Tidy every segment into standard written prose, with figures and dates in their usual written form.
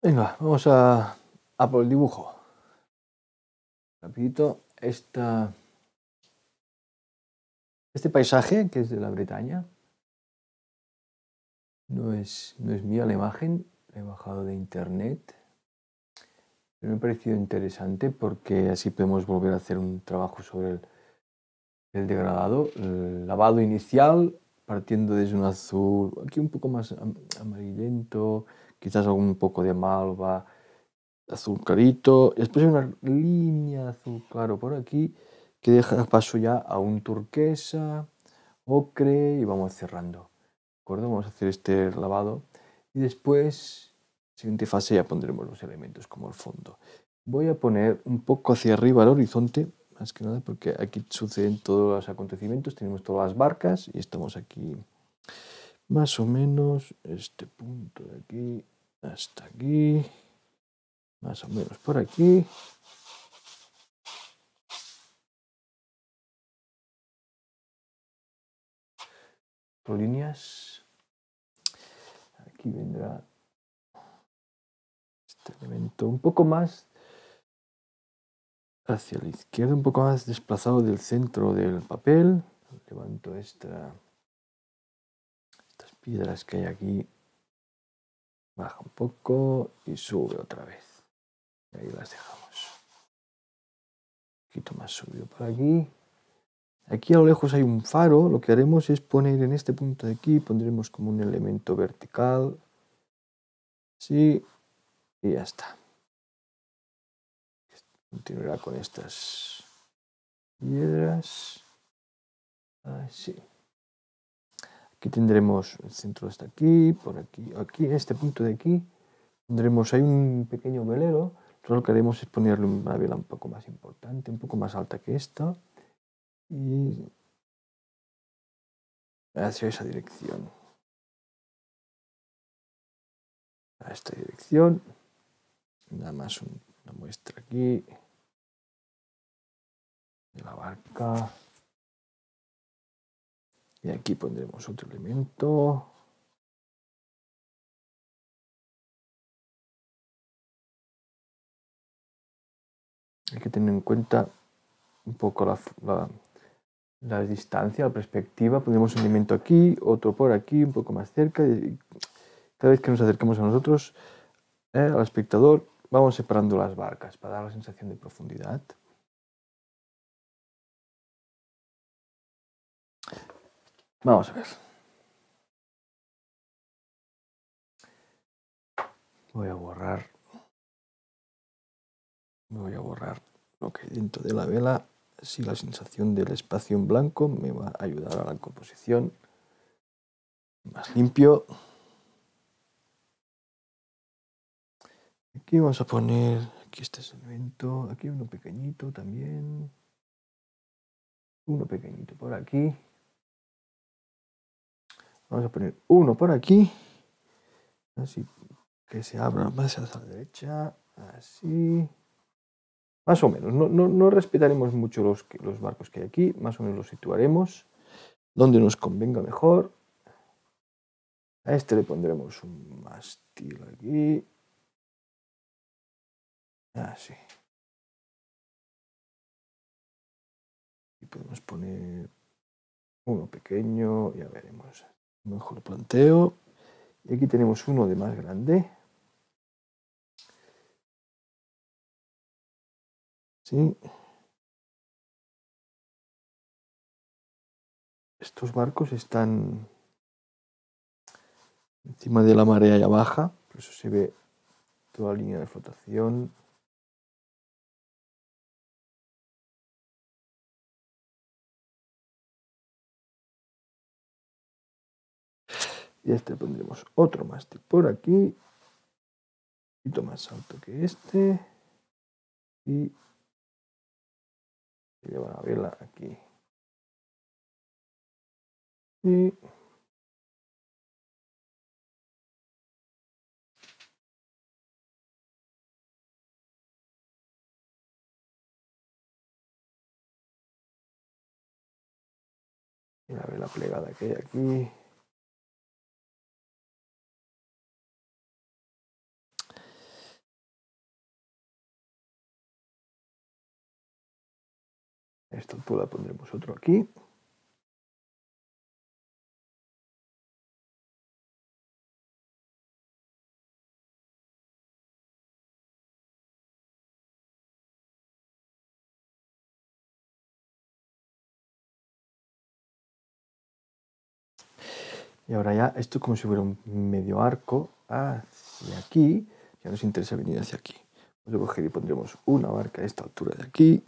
Venga, vamos a por el dibujo. Rapidito, este paisaje, que es de la Bretaña, no es mía la imagen, la he bajado de internet. Pero me ha parecido interesante porque así podemos volver a hacer un trabajo sobre el degradado, el lavado inicial, partiendo desde un azul, aquí un poco más amarillento, quizás algún poco de malva, azul clarito, y después hay una línea de azul claro por aquí que deja paso ya a un turquesa, ocre y vamos cerrando. ¿De acuerdo? Vamos a hacer este lavado y después, siguiente fase, ya pondremos los elementos como el fondo. Voy a poner un poco hacia arriba el horizonte, más que nada porque aquí suceden todos los acontecimientos, tenemos todas las barcas y estamos aquí más o menos, este punto de aquí hasta aquí, más o menos por aquí. Líneas. Aquí vendrá este elemento un poco más hacia la izquierda, un poco más desplazado del centro del papel. Levanto estas piedras que hay aquí, baja un poco y sube otra vez. Y ahí las dejamos. Un poquito más subido por aquí. Aquí a lo lejos hay un faro. Lo que haremos es poner en este punto de aquí, pondremos como un elemento vertical. Sí, y ya está. Continuará con estas piedras. Así. Aquí tendremos el centro hasta aquí, por aquí, aquí, en este punto de aquí, tendremos ahí un pequeño velero. Nosotros lo que haremos es ponerle una vela un poco más importante, un poco más alta que esta, y hacia esa dirección. A esta dirección. Nada más una muestra aquí de la barca. Y aquí pondremos otro elemento. Hay que tener en cuenta un poco la distancia, la perspectiva. Pondremos un elemento aquí, otro por aquí, un poco más cerca. Y cada vez que nos acercamos a nosotros, al espectador, vamos separando las barcas para dar la sensación de profundidad. Vamos a ver. Voy a borrar lo que hay dentro de la vela. Así la sensación del espacio en blanco me va a ayudar a la composición. Más limpio. Aquí vamos a poner, aquí este elemento, aquí uno pequeñito también. Uno pequeñito por aquí. Vamos a poner uno por aquí. Así que se abra más hacia la derecha. Así. Más o menos. No respetaremos mucho los barcos que hay aquí. Más o menos los situaremos donde nos convenga mejor. A este le pondremos un mástil aquí. Así. Y podemos poner uno pequeño. Ya veremos. Mejor planteo. Y aquí tenemos uno de más grande. Sí. Estos barcos están encima de la marea ya baja. Por eso se ve toda la línea de flotación. Y a este le pondremos otro mástil por aquí. Un poquito más alto que este. Y se lleva la vela aquí. Y la vela plegada que hay aquí. esta altura pondremos otro aquí. Y ahora ya, esto como si fuera un medio arco hacia aquí. Ya nos interesa venir hacia aquí. Vamos a coger y pondremos una barca a esta altura de aquí.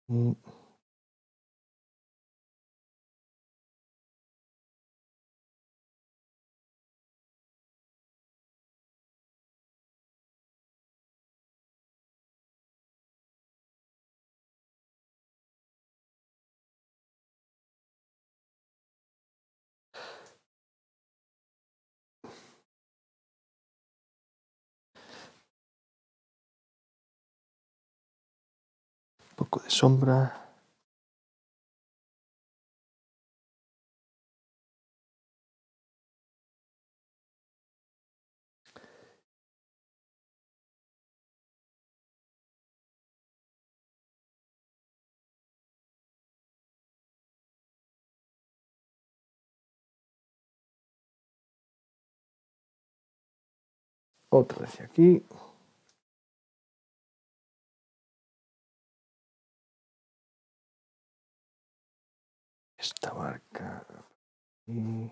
Y un poco de sombra. Otra hacia aquí. Esta barca. Y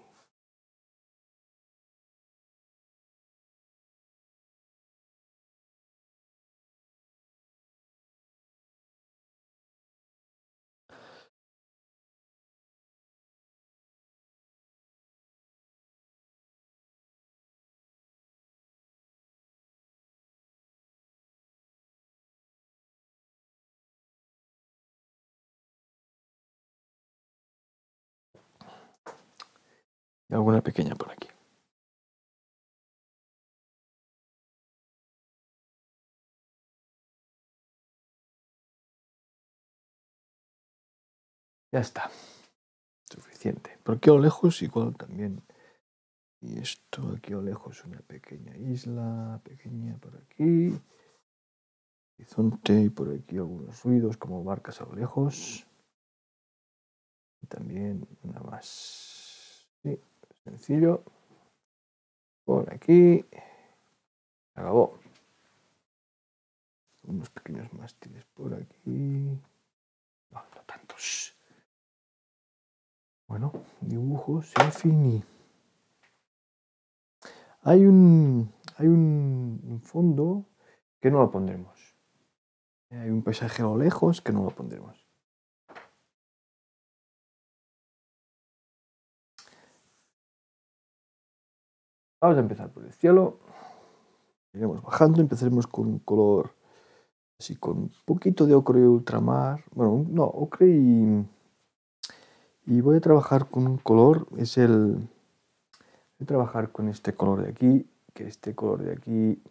alguna pequeña por aquí. Ya está. Suficiente. Por aquí a lo lejos igual también. Y esto aquí a lo lejos una pequeña isla, pequeña por aquí. Horizonte y por aquí algunos ruidos como barcas a lo lejos. Y también una más. Sí, sencillo. Por aquí. Acabó. Unos pequeños mástiles por aquí. No, no tantos. Bueno, dibujos y finí. Hay un fondo que no lo pondremos. Hay un paisaje a lo lejos que no lo pondremos. Vamos a empezar por el cielo. Iremos bajando, empezaremos con un color así con un poquito de ocre y ultramar. Bueno, no, ocre y voy a trabajar con un color, voy a trabajar con este color de aquí, que este color de aquí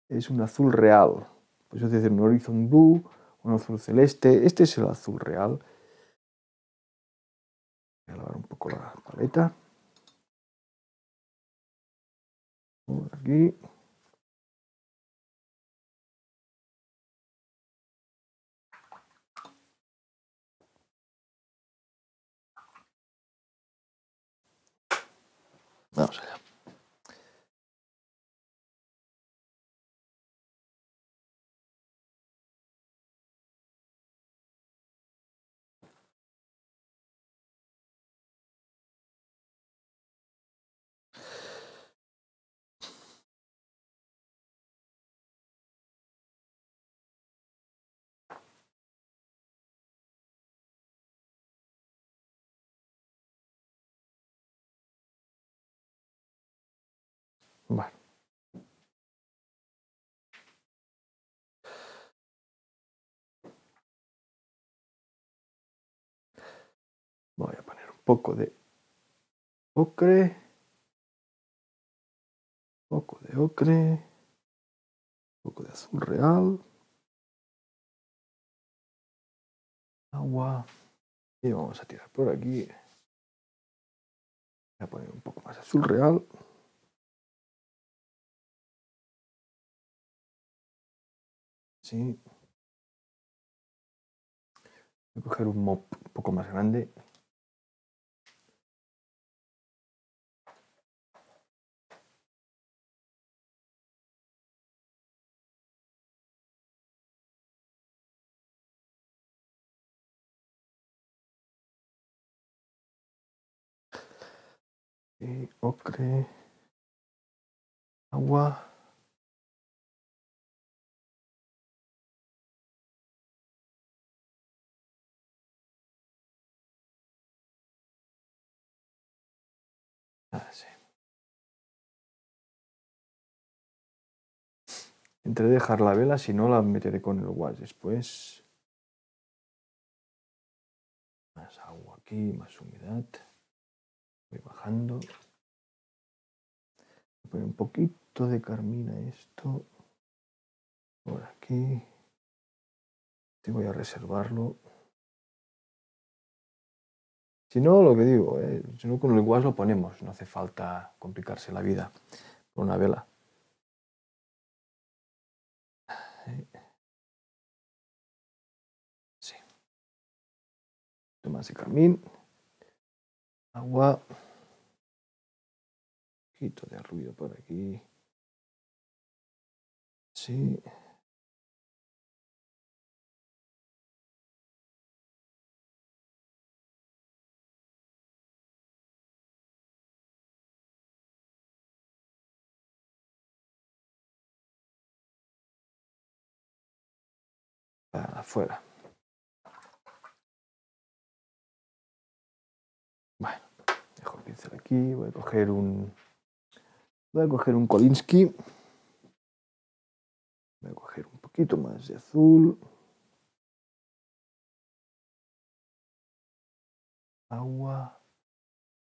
es un azul real. Pues es decir, un horizon blue, un azul celeste. Este es el azul real. Voy a lavar un poco la paleta. Por aquí. Vamos allá. Bueno. Voy a poner un poco de ocre. Un poco de ocre. Un poco de azul real. Agua. Y vamos a tirar por aquí. Voy a poner un poco más azul real. Sí. Voy a coger un mop un poco más grande. Y ocre, agua. Así. Intentaré dejar la vela, si no la meteré con el wash después. Más agua aquí, más humedad. Voy bajando. Voy a poner un poquito de carmín a esto. Por aquí. Te voy a reservarlo. Si no, lo que digo, si no con el wash lo ponemos. No hace falta complicarse la vida con una vela. Sí. Más de carmín. Agua. Un poquito de ruido por aquí. Sí. Para afuera. Bueno, dejo el pincel aquí. Voy a coger un Kolinsky. Voy a coger un poquito más de azul. Agua.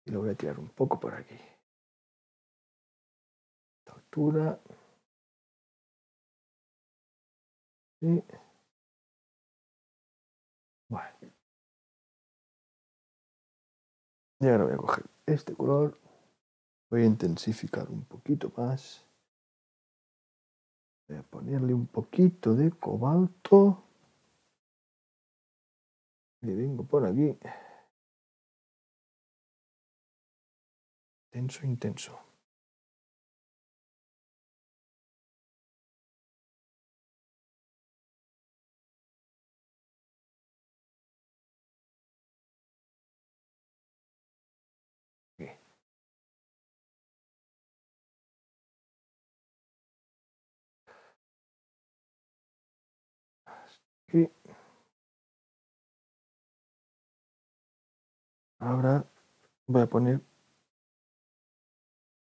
Y lo voy a tirar un poco por aquí. Esta altura. Sí. Bueno. Y ahora voy a coger este color. Voy a intensificar un poquito más. Voy a ponerle un poquito de cobalto. Y vengo por aquí. Intenso, intenso. Aquí. Aquí. Ahora voy a poner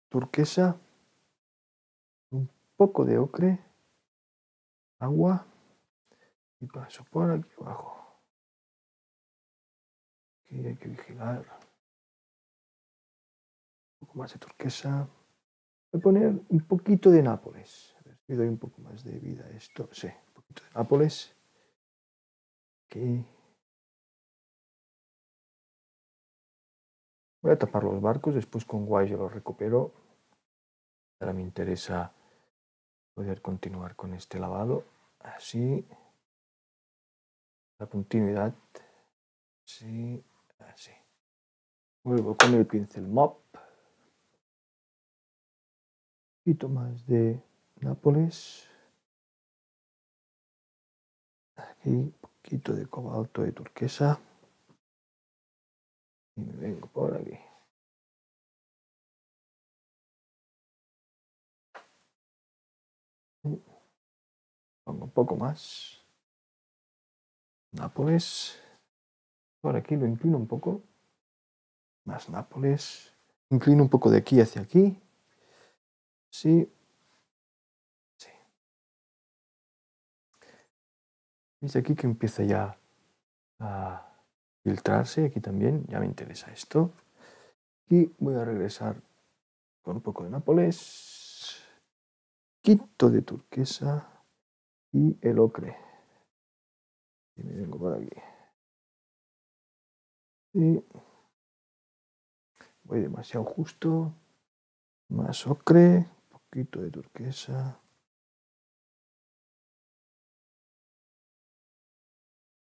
turquesa, un poco de ocre, agua y paso por aquí abajo. Aquí hay que vigilar. Un poco más de turquesa. Voy a poner un poquito de Nápoles. A ver si doy un poco más de vida a esto. Sí, un poquito de Nápoles. Aquí. Voy a tapar los barcos, después con guay yo los recupero. Ahora me interesa poder continuar con este lavado. Así. La continuidad. Sí, así. Vuelvo con el pincel mop. Un poquito más de Nápoles. Aquí un poquito de cobalto de turquesa. Y me vengo por aquí. Pongo un poco más. Nápoles. Por aquí lo inclino un poco. Más Nápoles. Inclino un poco de aquí hacia aquí. Sí. Sí. ¿Veis aquí que empieza ya a filtrarse? Aquí también. Ya me interesa esto. Y voy a regresar con un poco de Nápoles. Quito de turquesa. Y el ocre. Y me vengo por aquí. Y voy demasiado justo. Más ocre. Un poquito de turquesa.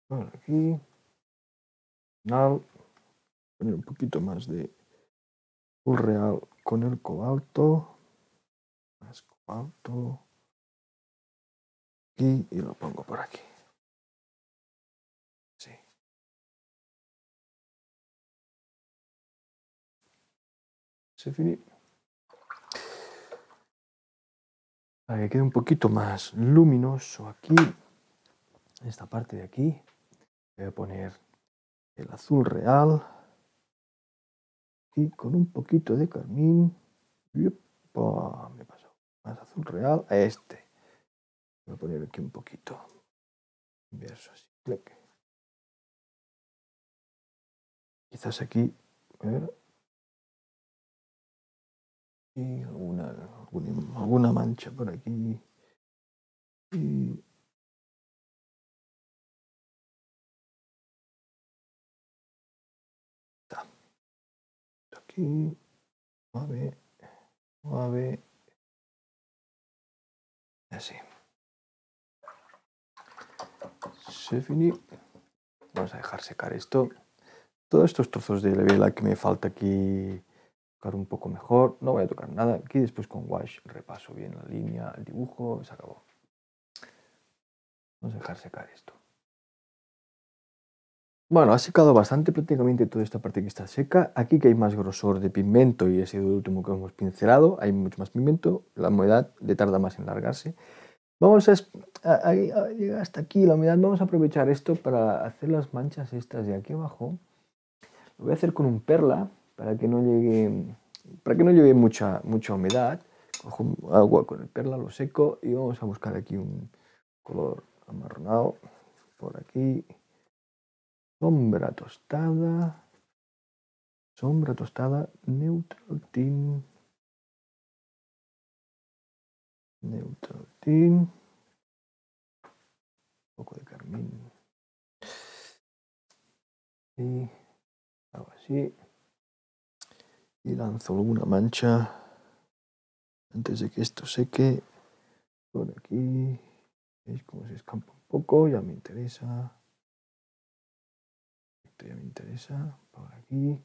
Por aquí. marronal. Poner un poquito más de azul real con el cobalto. Más cobalto. Aquí y lo pongo por aquí. Sí. Se finí. Para que quede un poquito más luminoso aquí, en esta parte de aquí, voy a poner el azul real y con un poquito de carmín. ¡Yupa! Me he pasado. Más azul real a este. Voy a poner aquí un poquito. Inverso así. Clic. Quizás aquí, a ver, y alguna mancha por aquí. Y está. Aquí, suave, suave. Así. Se finí. Vamos a dejar secar esto. Todos estos trozos de vela que me falta aquí tocar un poco mejor. No voy a tocar nada. Aquí después con wash repaso bien la línea, el dibujo, se acabó. Vamos a dejar secar esto. Bueno, ha secado bastante prácticamente toda esta parte que está seca. Aquí que hay más grosor de pigmento y ha sido el último que hemos pincelado, hay mucho más pigmento, la humedad le tarda más en largarse. Vamos a llegar hasta aquí la humedad. Vamos a aprovechar esto para hacer las manchas estas de aquí abajo. Lo voy a hacer con un perla para que no llegue mucha humedad. Cojo agua con el perla, lo seco y vamos a buscar aquí un color amarronado por aquí. Sombra tostada, neutral tint, un poco de carmín y hago así y lanzo alguna mancha antes de que esto seque por aquí. ¿Veis cómo se escampa un poco? Ya me interesa. Esto ya me interesa. Por aquí.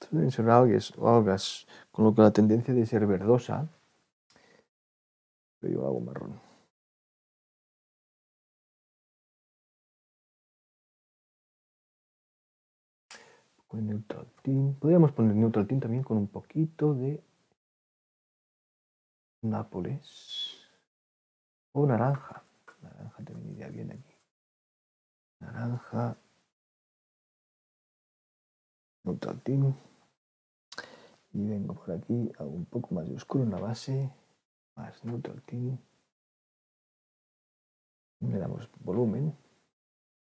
Suelen ser algas con lo que la tendencia de ser verdosa, pero yo hago marrón. Con neutral tint. Podríamos poner neutral tint también con un poquito de Nápoles o naranja. Naranja también iría bien aquí. Naranja, neutral tint. Y vengo por aquí, hago un poco más de oscuro en la base, más neutral tint. Le damos volumen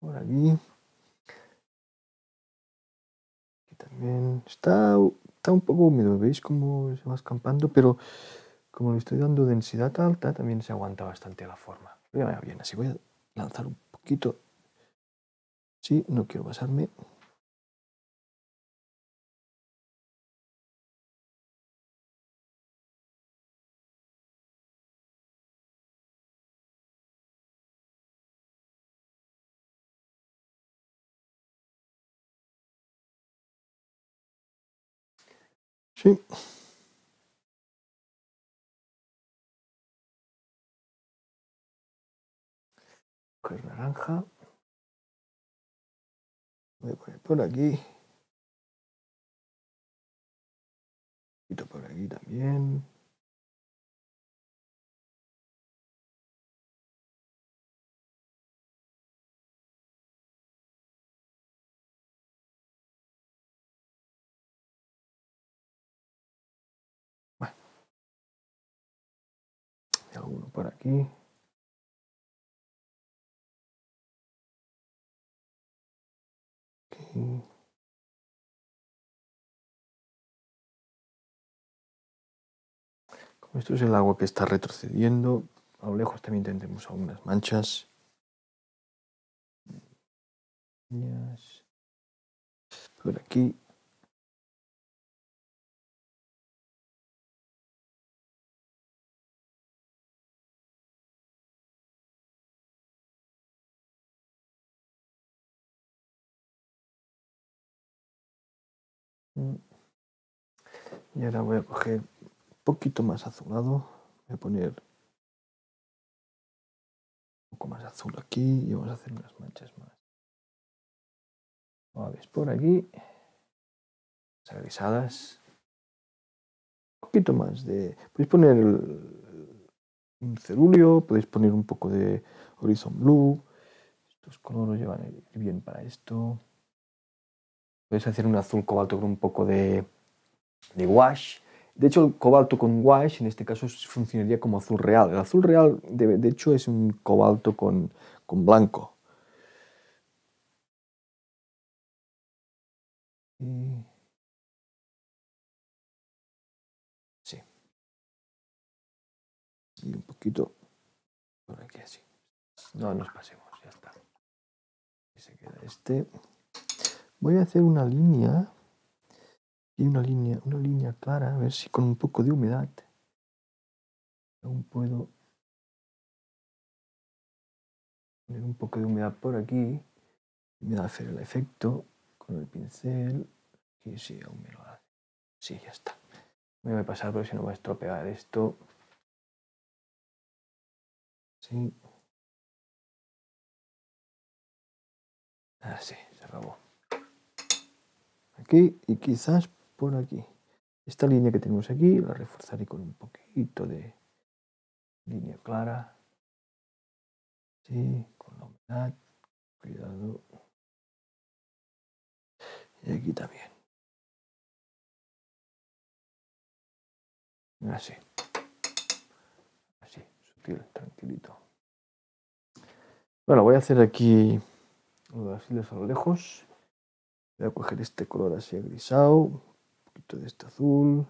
por aquí. Aquí también está un poco húmedo, ¿veis cómo se va escampando? Pero como le estoy dando densidad alta, también se aguanta bastante la forma. Pero ya me va bien, así voy a lanzar un poquito. Sí, no quiero pasarme. Sí. Coger naranja. Voy a poner por aquí. Un poquito por aquí también. Bueno, y alguno por aquí. Aquí. Como esto es el agua que está retrocediendo, a lo lejos también tendremos algunas manchas. Por aquí. Y ahora voy a coger un poquito más azulado. Voy a poner un poco más azul aquí y vamos a hacer unas manchas más. Suaves por aquí. Grisadas. Un poquito más de... Podéis poner un cerúleo, podéis poner un poco de Horizon Blue. Estos colores llevan bien para esto. Podéis hacer un azul cobalto con un poco de wash. De hecho, el cobalto con wash en este caso funcionaría como azul real. El azul real, de hecho, es un cobalto con blanco. Sí. Y un poquito por aquí así. No nos pasemos, ya está. Y se queda este. Voy a hacer una línea. Y una línea clara, a ver si con un poco de humedad aún puedo poner un poco de humedad por aquí. Me va a hacer el efecto con el pincel. Y sí, aún me lo hace. Sí, ya está. Me voy a pasar porque si no va a estropear esto. Sí. Así, se acabó. Aquí y quizás por aquí. Esta línea que tenemos aquí la reforzaré con un poquito de línea clara. Sí, con la humedad. Cuidado. Y aquí también. Así. Así, sutil, tranquilito. Bueno, voy a hacer aquí así a lo lejos. Voy a coger este color así grisado. Un poquito de este azul.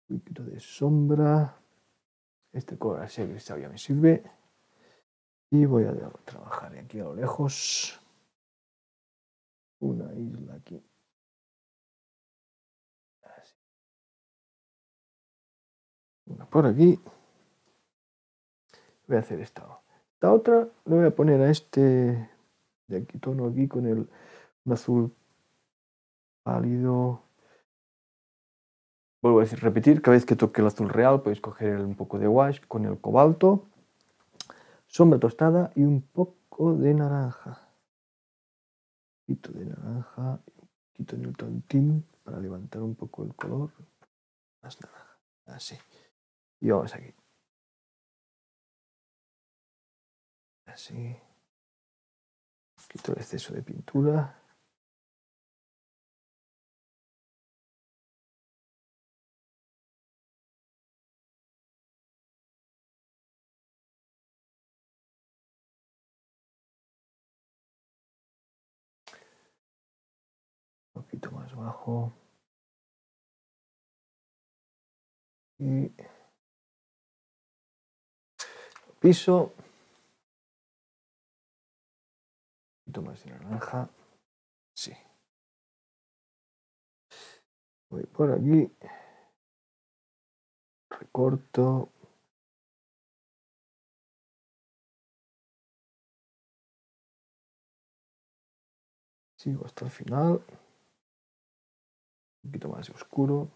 Un poquito de sombra. Este color así grisado ya me sirve. Y voy a trabajar aquí a lo lejos. Una isla aquí. Así. Una por aquí. Voy a hacer esta. Esta otra le voy a poner a este de aquí, tono aquí con un azul pálido. Vuelvo a decir, repetir, cada vez que toque el azul real podéis coger un poco de wash con el cobalto, sombra tostada y un poco de naranja. Un poquito de naranja, un poquito de Newton Tint para levantar un poco el color. Más naranja, así. Y vamos aquí. Así. Quito el exceso de pintura. Un poquito más bajo. Y piso. Un poquito más de naranja. Sí. Voy por aquí. Recorto. Sigo hasta el final. Un poquito más de oscuro.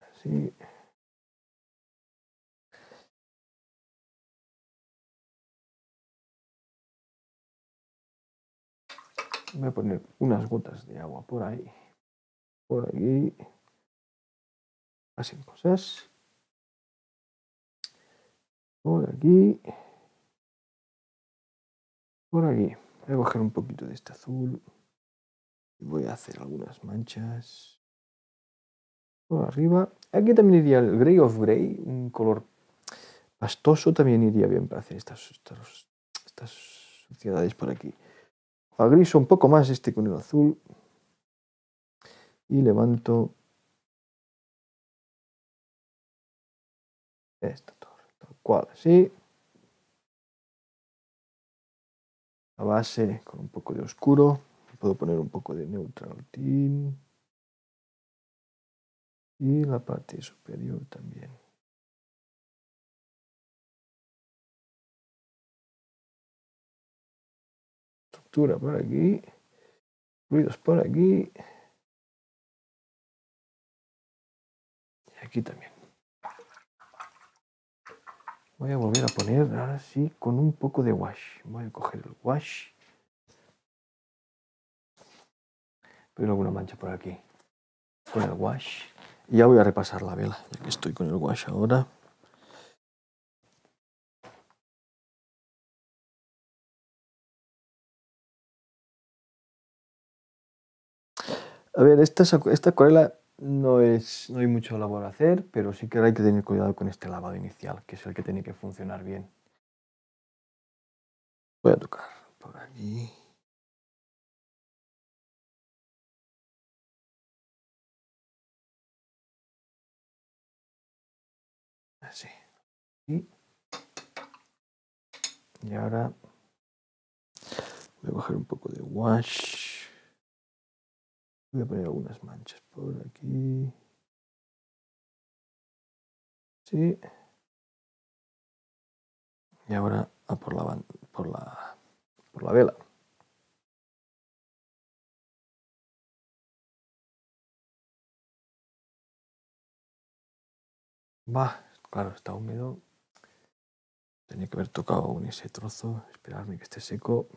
Así. Voy a poner unas gotas de agua por ahí. Por aquí. Así cosas. Por aquí. Por aquí. Voy a coger un poquito de este azul. Y voy a hacer algunas manchas. Por arriba. Aquí también iría el Grey of Grey. Un color pastoso también iría bien para hacer estas suciedades por aquí. Al gris un poco más este con el azul. Y levanto esta torre. Tal cual, así. La base con un poco de oscuro. Puedo poner un poco de neutral tint. Y la parte superior también. textura por aquí, ruidos por aquí y aquí también. Voy a volver a poner ahora sí con un poco de wash. Voy a coger el wash. Veo alguna mancha por aquí con el wash. Y ya voy a repasar la vela, ya que estoy con el wash ahora. A ver, esta acuarela no hay mucho labor a hacer, pero sí que hay que tener cuidado con este lavado inicial, que es el que tiene que funcionar bien. Voy a tocar por aquí. Así. Y ahora voy a coger un poco de wash. Voy a poner algunas manchas por aquí. Sí. Y ahora a por la vela. Va, claro, está húmedo. Tenía que haber tocado aún ese trozo. Esperarme que esté seco.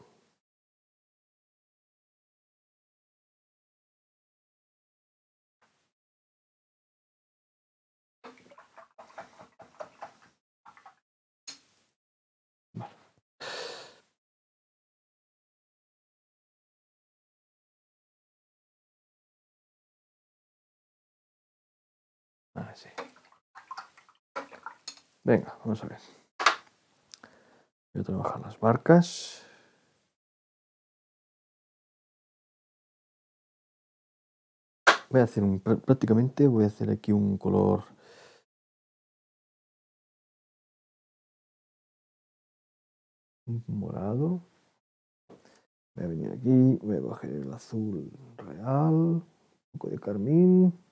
Vale. Así. Venga, vamos a ver. Voy a trabajar las barcas. Voy a hacer prácticamente voy a hacer aquí un color morado. Voy a venir aquí, voy a coger el azul real, un poco de carmín,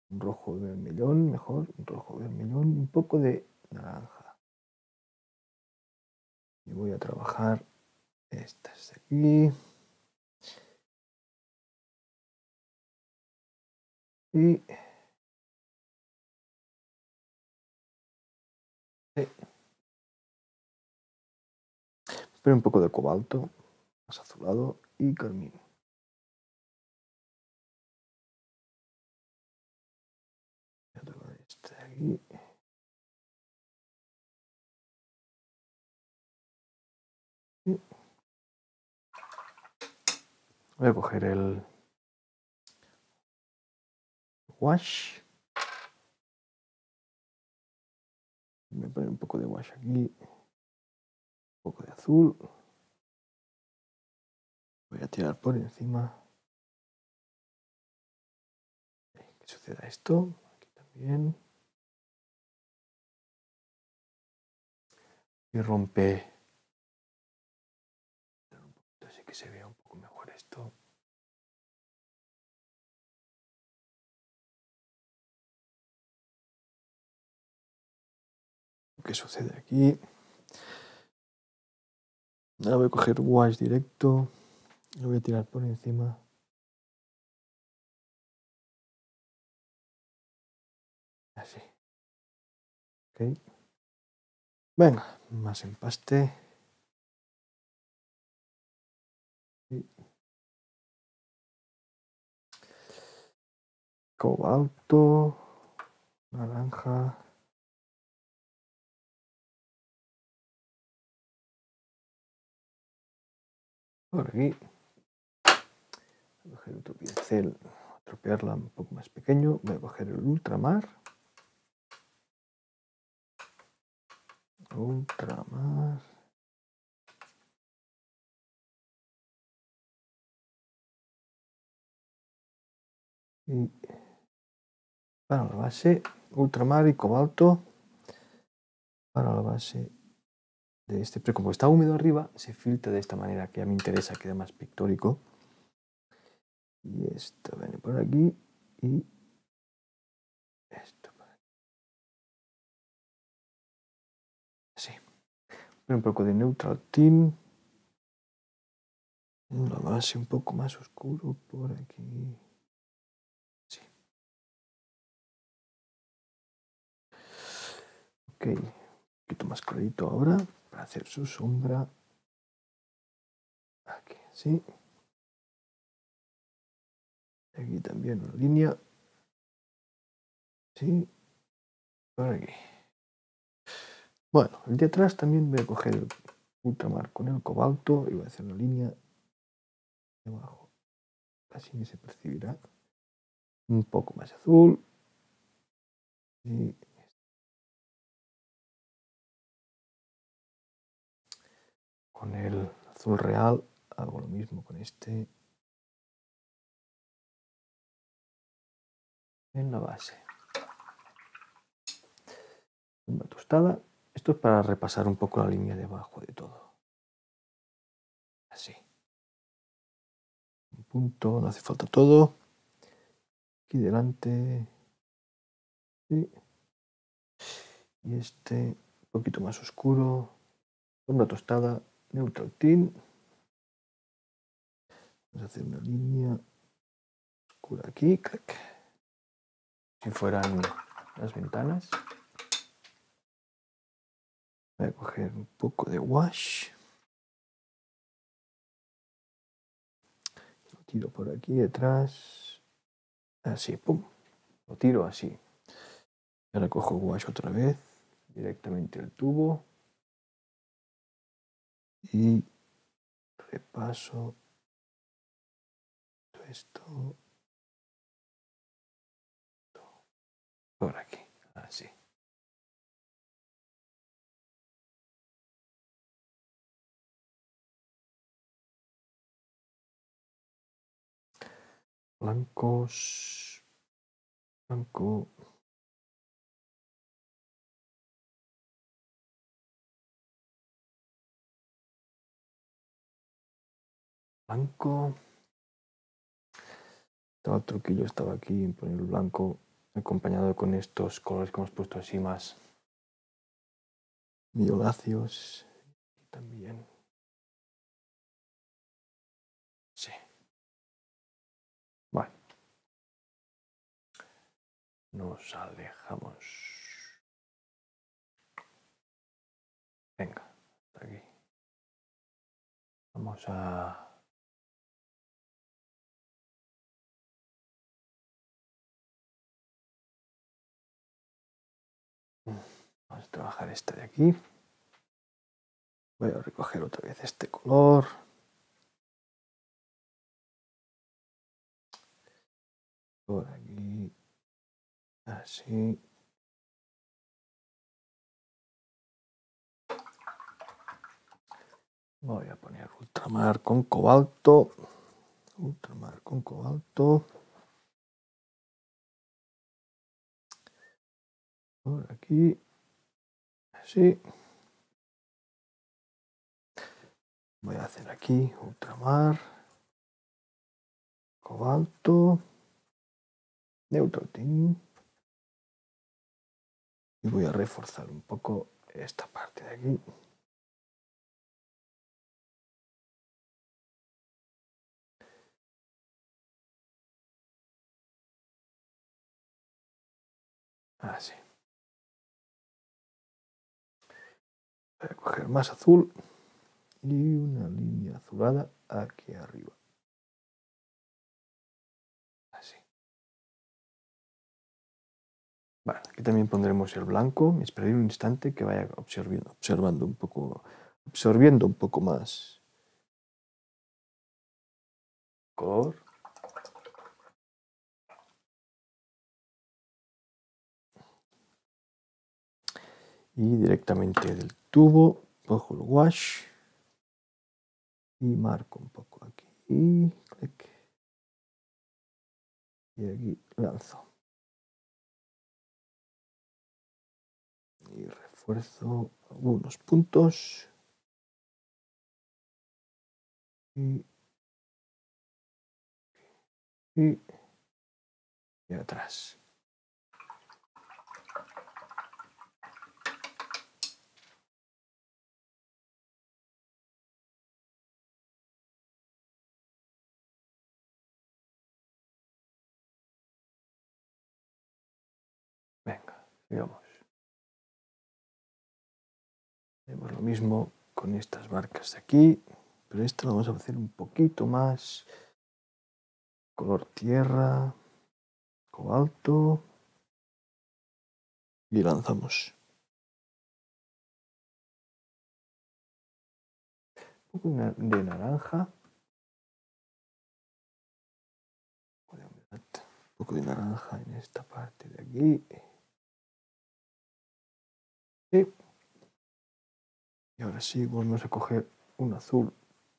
un rojo vermellón, mejor, un rojo vermellón, un poco de naranja. Y voy a trabajar estas de aquí. Y espero un poco de cobalto, más azulado y carmín. Voy a tocar este de aquí. Y voy a coger el wash. Voy a poner un poco de wash aquí, un poco de azul. Voy a tirar por encima. Que suceda esto. Aquí también. Y rompe. Así que se vea un poco mejor esto. ¿Qué sucede aquí? Ahora voy a coger wash directo. Lo voy a tirar por encima. Así. Ok. Venga, más empaste. Cobalto. Naranja. Por aquí. Voy a coger otro pincel. Tropearla un poco más pequeño. Voy a coger el ultramar. Ultramar. Y para la base, ultramar y cobalto. Para la base de este. Pero como está húmedo arriba, se filtra de esta manera que ya me interesa, queda más pictórico. Y esto viene por aquí y esto por aquí. Así. Un poco de neutral tint. La base un poco más oscuro por aquí. Sí. Ok, un poquito más clarito ahora para hacer su sombra. Aquí, sí. Aquí también una línea. Sí. Por aquí. Bueno, el de atrás también voy a coger el ultramar con el cobalto y voy a hacer una línea debajo. Así ni se percibirá. Un poco más azul. Y con el azul real hago lo mismo con este en la base. Una tostada. Esto es para repasar un poco la línea de abajo de todo. Así. Un punto, no hace falta todo. Aquí delante. Sí. Y este un poquito más oscuro. Con una tostada. Neutral tint. Vamos a hacer una línea oscura aquí. Clic. Si fueran las ventanas. Voy a coger un poco de wash. Lo tiro por aquí detrás. Así, pum. Lo tiro así. Ahora cojo wash otra vez. Directamente el tubo. Y repaso esto por aquí. Así. Blancos. Blanco. Blanco. Todo el truquillo estaba aquí en poner el blanco acompañado con estos colores que hemos puesto así más violáceos. Y también. Sí. Bueno. Nos alejamos. Venga, hasta aquí. Vamos a... Vamos a trabajar este de aquí. Voy a recoger otra vez este color. Por aquí. Así. Voy a poner ultramar con cobalto. Ultramar con cobalto. Por aquí. Así. Voy a hacer aquí ultramar. Cobalto. Neutral tint. Y voy a reforzar un poco esta parte de aquí. Así. Voy a coger más azul y una línea azulada aquí arriba. Así. Vale, aquí también pondremos el blanco. Esperaré un instante que vaya absorbiendo un poco más color. Y directamente del tubo cojo el wash y marco un poco aquí. Y clic. Y aquí lanzo. Y refuerzo algunos puntos. Y atrás. Miramos. Hacemos lo mismo con estas marcas de aquí, pero esta lo vamos a hacer un poquito más color tierra, cobalto, y lanzamos. Un poco de naranja. Un poco de naranja en esta parte de aquí. Y ahora sí, volvemos a coger un azul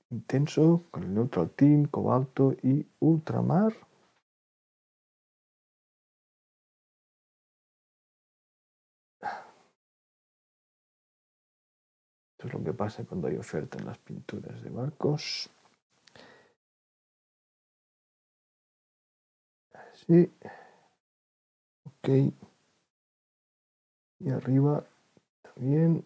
intenso con el neutral tint, cobalto y ultramar. Esto es lo que pasa cuando hay oferta en las pinturas de barcos. Así. Ok. Y arriba también.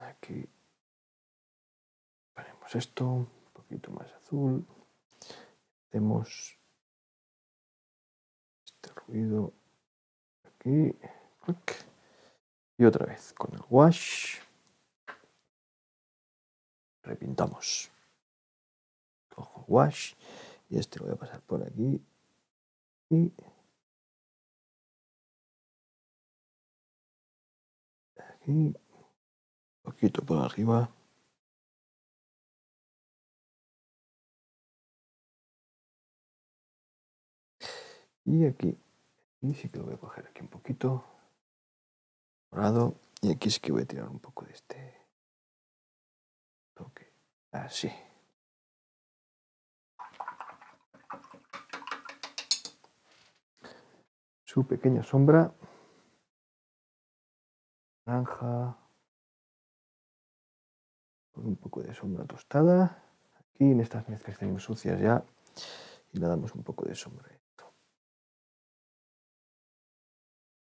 Aquí ponemos esto un poquito más azul. Hacemos este ruido aquí. Y otra vez con el wash. Repintamos. Cojo el wash y este lo voy a pasar por aquí. Y aquí. Un poquito por arriba. Y aquí. Y sí que lo voy a coger aquí un poquito. Morado. Y aquí sí que voy a tirar un poco de este toque. Así. Su pequeña sombra. Naranja. Con un poco de sombra tostada. Aquí en estas mezclas tenemos sucias ya. Y le damos un poco de sombra.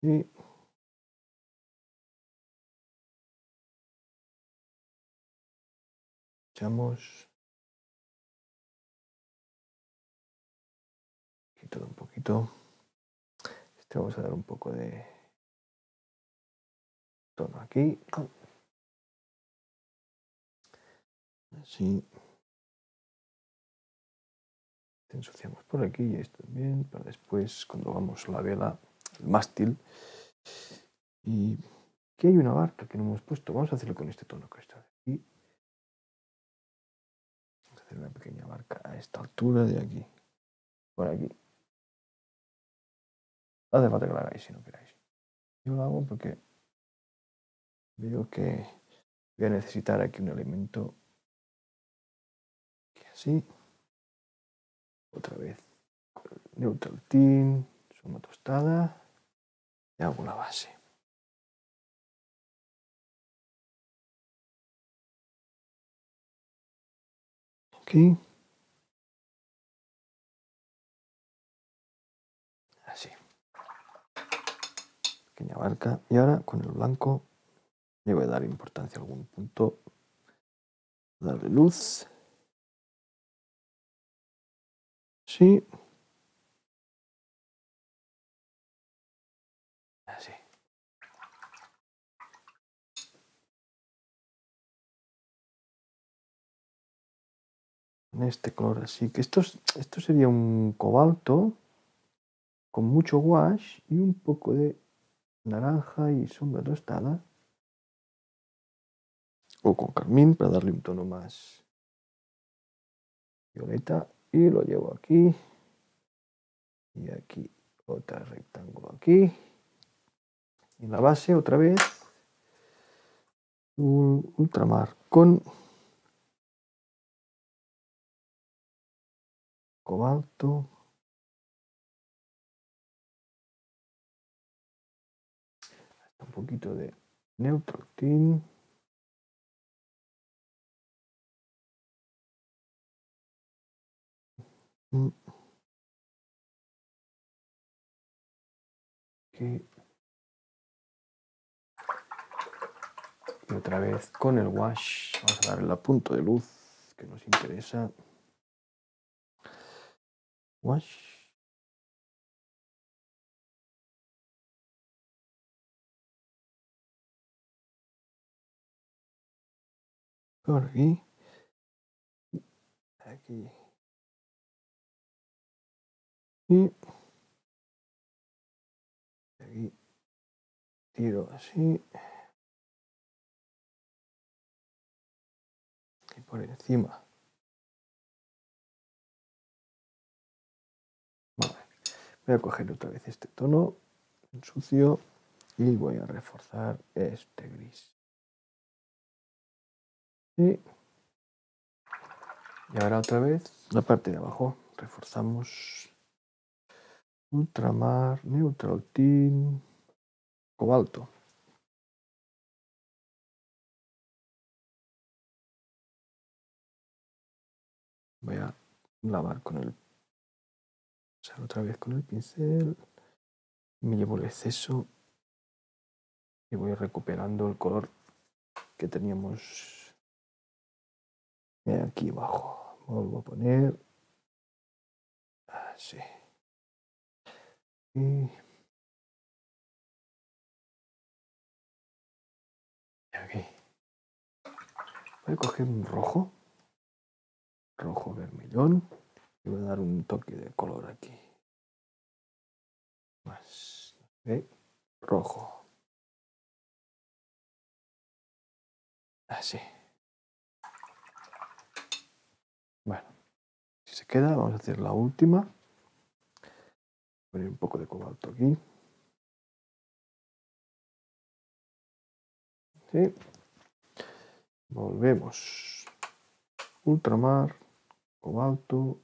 Y echamos aquí todo un poquito. Este vamos a dar un poco de tono aquí. Así. Te ensuciamos por aquí y esto también, para después cuando hagamos la vela, el mástil. Y aquí hay una barca que no hemos puesto. Vamos a hacerlo con este tono que está aquí. Vamos a hacer una pequeña barca a esta altura de aquí. Por aquí. No hace falta que lo hagáis si no queráis. Yo lo hago porque veo que voy a necesitar aquí un elemento. Aquí así. Otra vez. Neutral tint. Suma tostada. Y hago la base. Aquí. Así. Pequeña barca. Y ahora con el blanco le voy a dar importancia a algún punto. Darle luz. Sí. Así. En este color así. Que esto sería un cobalto con mucho wash y un poco de naranja y sombra tostada. O con carmín para darle un tono más violeta. Y lo llevo aquí. Y aquí otro rectángulo aquí. Y la base otra vez. Un ultramar con cobalto. Un poquito de neutral tint. Aquí. Y otra vez con el wash vamos a darle el punto de luz que nos interesa. wash. Por aquí. Aquí. Y aquí. Tiro así. Y por encima. Vale. Voy a coger otra vez este tono sucio y voy a reforzar este gris. Y ahora otra vez la parte de abajo. Reforzamos ultramar, neutral tint, cobalto. Voy a lavar con el... Pasar otra vez con el pincel. Me llevo el exceso y voy recuperando el color que teníamos aquí abajo. Vuelvo a poner así. Y aquí. Voy a coger un rojo vermellón y voy a dar un toque de color aquí. Más. ¿Okay? Rojo. Así. Bueno, si se queda, vamos a hacer la última. Poner un poco de cobalto aquí. ¿Sí? Volvemos. Ultramar, cobalto,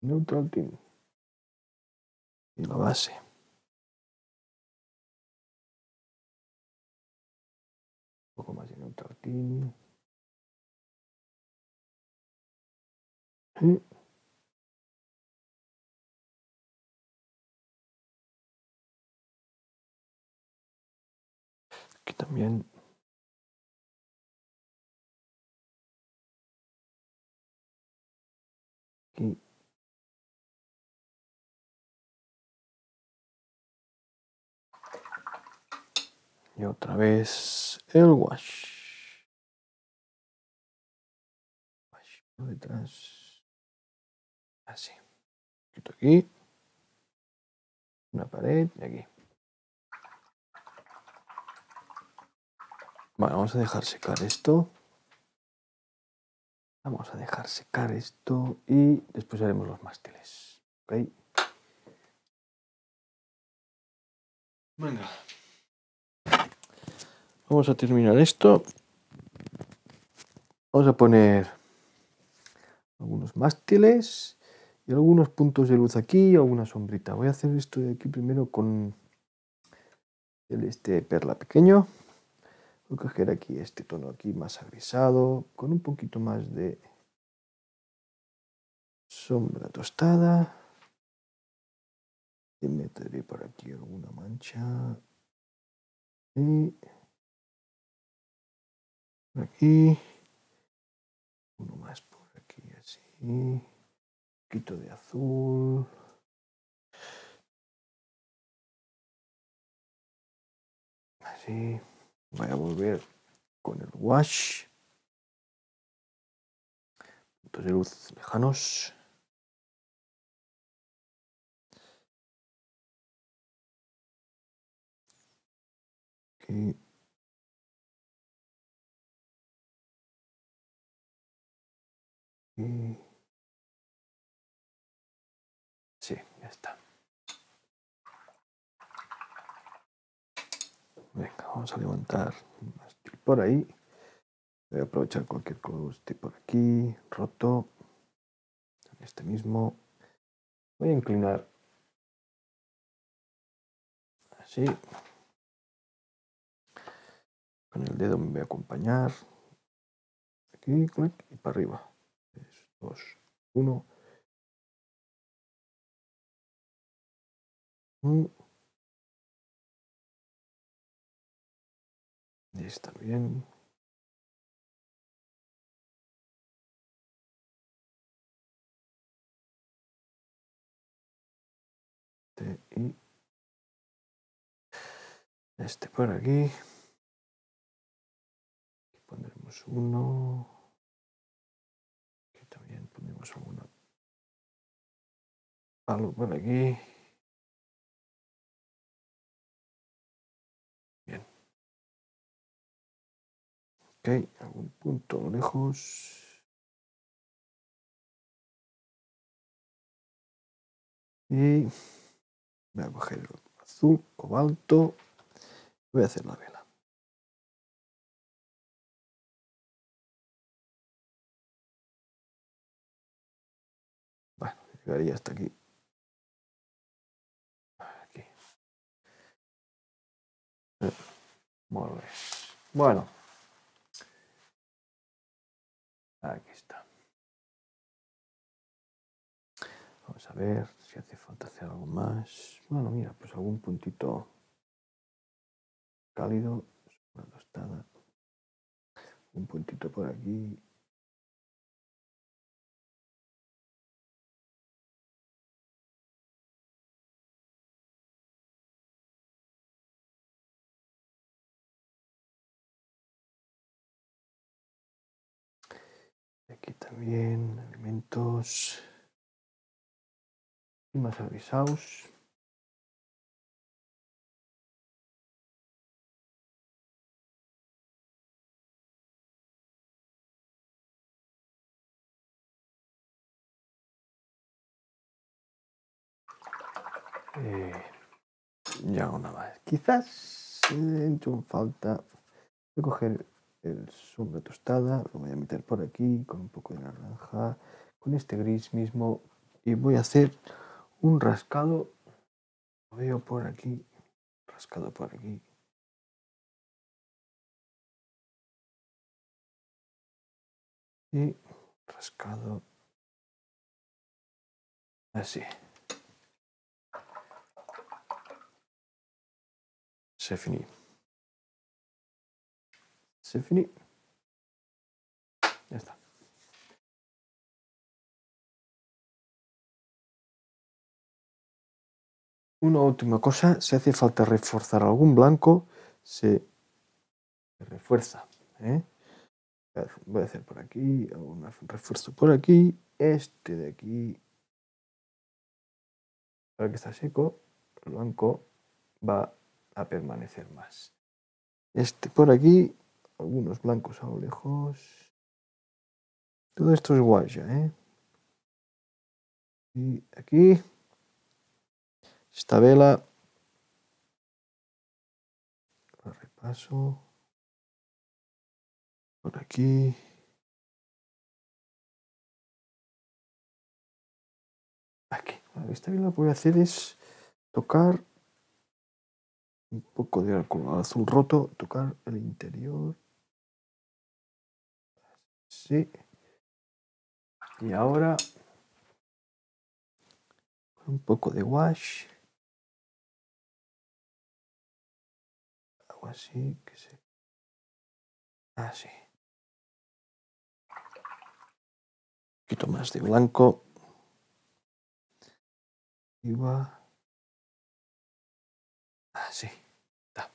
neutral tint. Y la base. Un poco más de neutral tint. ¿Sí? Aquí también. Aquí. Y otra vez el wash. Wash por detrás. Así. Quito aquí. Una pared y aquí. Bueno, vamos a dejar secar esto. Vamos a dejar secar esto y después haremos los mástiles. ¿Ok? Venga. Vamos a terminar esto. Vamos a poner algunos mástiles y algunos puntos de luz aquí y alguna sombrita. Voy a hacer esto de aquí primero con este perla pequeño. Voy a coger aquí este tono aquí más agrisado, con un poquito más de sombra tostada. Y meteré por aquí alguna mancha. Y por aquí. Uno más por aquí, así. Un poquito de azul. Así. Voy a volver con el wash. Puntos de luz lejanos. Aquí. Y... sí, ya está. Venga, vamos a levantar por ahí. Voy a aprovechar cualquier color que esté por aquí, roto. Este mismo. Voy a inclinar así. Con el dedo me voy a acompañar. Aquí, clic, y para arriba. 3, 2, 1. Y está bien. Este por aquí. Aquí pondremos uno. Aquí también pondremos alguno. Algo por aquí. Bien. Ok, algún punto lejos. Y voy a coger el azul, cobalto. Voy a hacer la vela. Bueno, llegaría hasta aquí. Aquí. Muy bien. Bueno. Aquí está. Vamos a ver si hace falta hacer algo más. Bueno, mira, pues algún puntito cálido. Una tostada. Un puntito por aquí. Aquí también alimentos y más avisados. Ya hago nada más. Quizás he hecho un falta. Voy a coger el zumo de tostada, lo voy a meter por aquí con un poco de naranja, con este gris mismo y voy a hacer un rascado. Lo veo por aquí, rascado por aquí. Y rascado así. C'est fini. C'est fini. Ya está. Una última cosa, si hace falta reforzar algún blanco, se refuerza. Voy a hacer por aquí, un refuerzo por aquí, este de aquí, ahora que está seco, el blanco va a permanecer más. Este por aquí, algunos blancos a lo lejos. Todo esto es guaya, ¿eh? Y aquí, esta vela, la repaso. Por aquí. Aquí. Esta vela lo que voy a hacer es tocar un poco de alcohol azul roto, tocar el interior. Sí. Y ahora un poco de wash. Algo así, que se... Así. Un poquito más de blanco. Y va... Así. Está.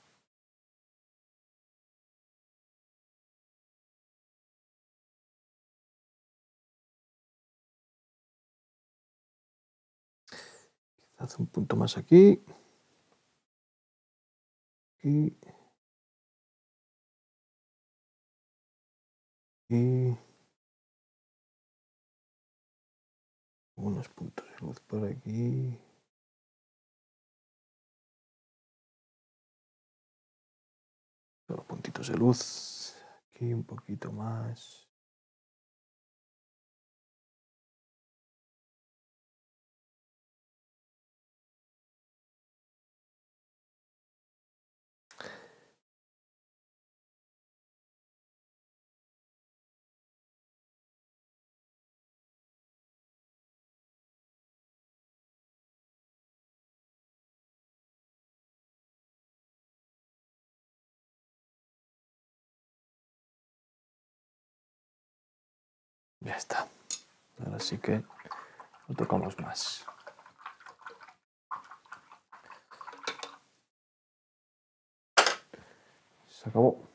Quizás un punto más aquí. Aquí. Y... unos puntos de luz por aquí. Solo puntitos de luz. Aquí un poquito más. Ya está. Ahora sí que no tocamos más. Se acabó.